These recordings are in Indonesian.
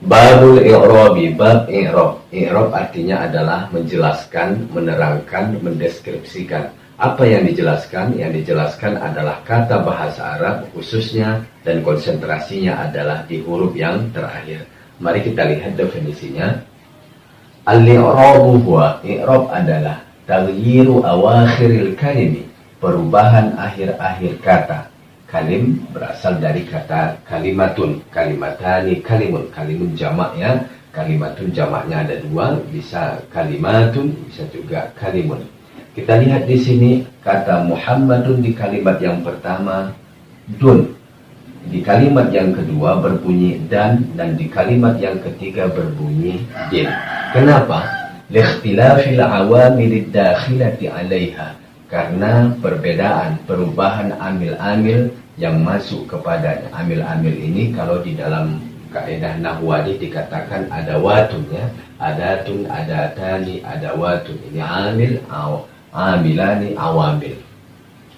Babul i'rabi, bab i'rab. I'rab artinya adalah menjelaskan, menerangkan, mendeskripsikan. Apa yang dijelaskan? Yang dijelaskan adalah kata bahasa Arab khususnya, dan konsentrasinya adalah di huruf yang terakhir. Mari kita lihat definisinya. Al-i'rabu huwa, i'rab adalah taghyiru awakhiril kalimi, perubahan akhir-akhir kata. Kalim berasal dari kata kalimatun, kalimatani, kalimun. Kalimun jamaknya, kalimatun jamaknya ada dua, bisa kalimatun, bisa juga kalimun. Kita lihat di sini kata Muhammadun di kalimat yang pertama dun, di kalimat yang kedua berbunyi dan di kalimat yang ketiga berbunyi din. Kenapa? Likhtilafil awamilid dakhilati 'alaiha, karena perbedaan, perubahan amil-amil yang masuk kepadanya. Amil-amil ini kalau di dalam kaidah nahwani dikatakan adawatun, ya. Adatun, adatani, adawatun. Ini amil, amilani, awamil.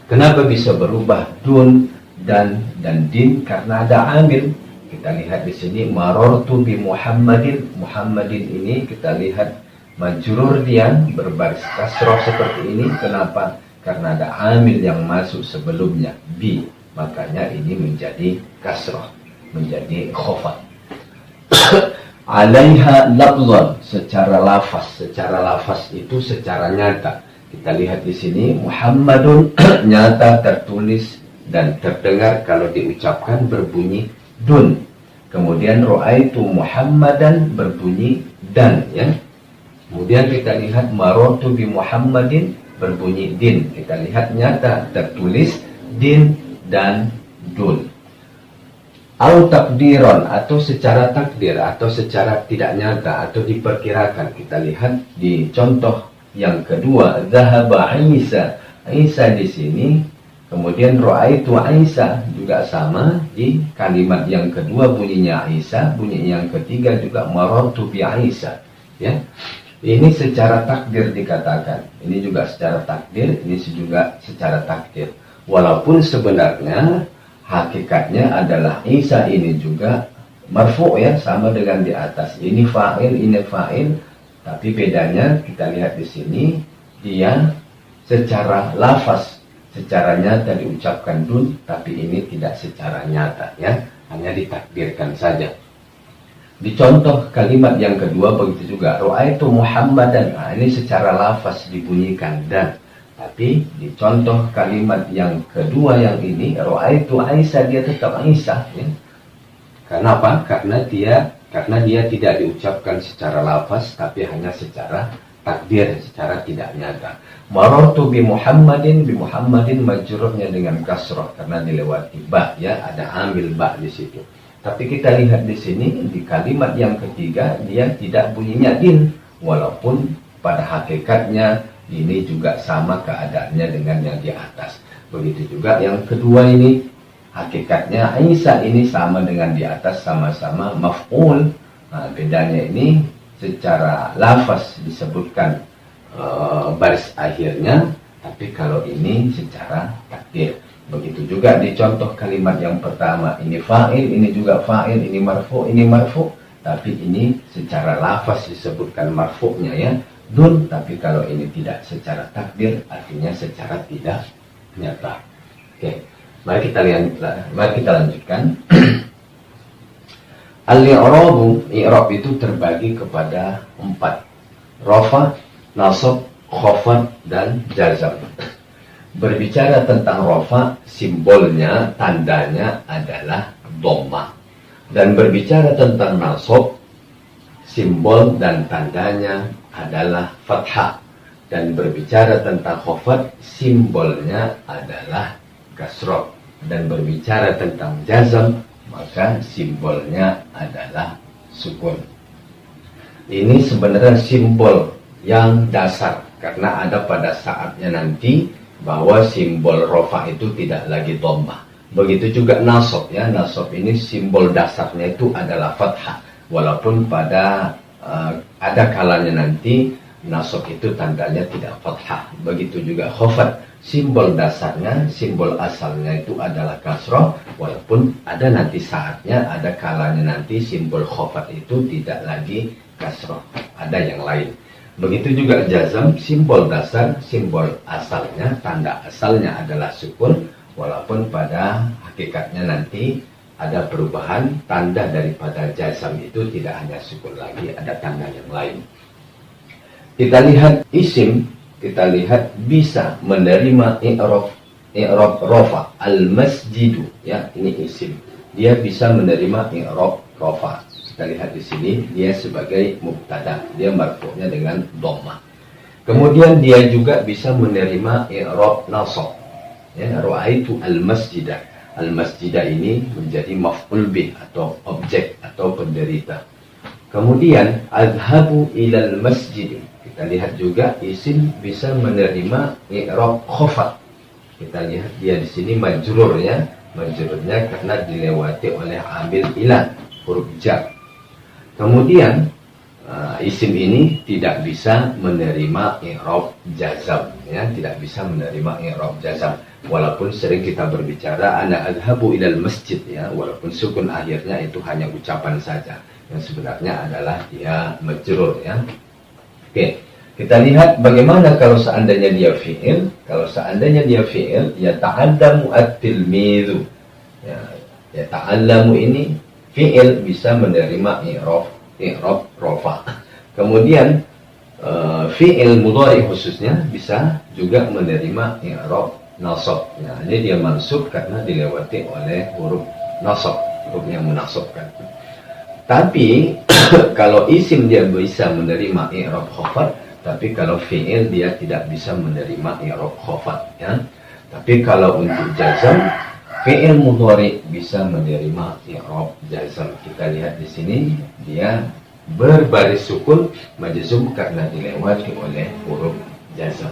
Kenapa bisa berubah dun dan din? Karena ada amil. Kita lihat di sini marortu bi Muhammadin. Muhammadin ini kita lihat majrur dia berbaris kasroh seperti ini. Kenapa? Karena ada amil yang masuk sebelumnya, bi. Makanya ini menjadi kasroh, menjadi khofat. Alaiha lafzan, secara lafaz. Secara lafaz itu secara nyata. Kita lihat di sini Muhammadun nyata tertulis dan terdengar kalau diucapkan berbunyi dun. Kemudian ro'aitu Muhammadan berbunyi dan, ya. Kemudian kita lihat marotu bi Muhammadin berbunyi din. Kita lihat nyata tertulis din dan dun. Au takdiron, atau secara takdir, atau secara tidak nyata, atau diperkirakan. Kita lihat di contoh yang kedua, zahaba Isa. Isa di sini. Kemudian ro'aitu Isa juga sama, di kalimat yang kedua bunyinya Isa, bunyi yang ketiga juga marotu bi Isa, ya. Ini secara takdir dikatakan. Ini juga secara takdir, ini juga secara takdir. Walaupun sebenarnya hakikatnya adalah Isa ini juga marfu, ya, sama dengan di atas. Ini fa'il, ini fa'il. Tapi bedanya kita lihat di sini, dia secara lafaz, secara nyata diucapkan dun, tapi ini tidak secara nyata, ya. Hanya ditakdirkan saja. Di contoh kalimat yang kedua begitu juga, ro'aitu Muhammadan. Nah, ini secara lafaz dibunyikan dan, tapi di contoh kalimat yang kedua yang ini, ro'aitu Isa, dia tetap Isa, ya. Kenapa? Karena dia tidak diucapkan secara lafaz, tapi hanya secara takdir, secara tidak nyata. Marortu bi Muhammadin majrurnya dengan kasroh karena dilewati ba, ya, ada amil ba di situ. Tapi kita lihat di sini di kalimat yang ketiga dia tidak bunyinya din, walaupun pada hakikatnya ini juga sama keadaannya dengan yang di atas. Begitu juga yang kedua ini, hakikatnya Isa ini sama dengan di atas, sama-sama maf'ul. Nah, bedanya ini secara lafaz disebutkan baris akhirnya, tapi kalau ini secara takdir. Begitu juga di contoh kalimat yang pertama, ini fa'il, ini juga fa'il, ini marfu, tapi ini secara lafaz disebutkan marfu'nya, ya, dun. Tapi kalau ini tidak secara takdir, artinya secara tidak nyata. Oke, mari kita lanjutkan. Al-i'rabu, i'rab itu terbagi kepada 4. Rafa, nasab, khafad, dan jazam. Berbicara tentang rafa, simbolnya, tandanya adalah dhammah. Dan berbicara tentang nasab, simbol dan tandanya adalah fathah. Dan berbicara tentang khafad, simbolnya adalah kasrah. Dan berbicara tentang jazam, maka simbolnya adalah sukun. Ini sebenarnya simbol yang dasar, karena ada pada saatnya nanti bahwa simbol rofa itu tidak lagi dhammah. Begitu juga nasab, ya. Nasab ini simbol dasarnya itu adalah fathah. Walaupun pada ada kalanya nanti nasab itu tandanya tidak fathah. Begitu juga khafat, simbol dasarnya, simbol asalnya itu adalah kasroh, walaupun ada nanti saatnya, ada kalanya nanti simbol khafat itu tidak lagi kasroh, ada yang lain. Begitu juga jazam, simbol dasar, simbol asalnya, tanda asalnya adalah sukun, walaupun pada hakikatnya nanti ada perubahan, tanda daripada jazam itu tidak hanya sukun lagi, ada tanda yang lain. Kita lihat isim, kita lihat bisa menerima i'rab rofa, al-masjidu, ya, ini isim. Dia bisa menerima i'rab rofa. Kita lihat di sini, dia sebagai mubtada, dia marfu'nya dengan dhammah. Kemudian dia juga bisa menerima i'rab nasab. Ya, ra'aitu al-masjidah. Al-masjidah ini menjadi maf'ul bih atau objek atau penderita. Kemudian adhabu ilal masjid. Kita lihat juga isim bisa menerima i'rab khafat. Kita lihat dia di sini majrurnya, majrurnya karena dilewati oleh amil ila, huruf jar. Kemudian isim ini tidak bisa menerima i'rab jazam, ya, tidak bisa menerima i'rab jazam. Walaupun sering kita berbicara ana adhabu ilal masjid, ya, walaupun sukun akhirnya itu hanya ucapan saja, yang sebenarnya adalah dia majrur, ya. Oke, kita lihat bagaimana kalau seandainya dia fi'il. Kalau seandainya dia fi'il, ya ta'allamu at-tilmidhu, ya ta'allamu ini fi'il bisa menerima i'rab rofa. Kemudian fi'il mudhari khususnya bisa juga menerima i'rab nasab. Ya, ini dia mansub karena dilewati oleh huruf nasab, huruf yang menasabkan. Tapi kalau isim dia bisa menerima i'rab khafat, tapi kalau fi'il dia tidak bisa menerima i'rab khafat, ya. Tapi kalau untuk jazam, fi'il mudhari bisa menerima i'rab jazam. Kita lihat di sini dia berbaris sukun majzum karena dilewati oleh huruf jazam.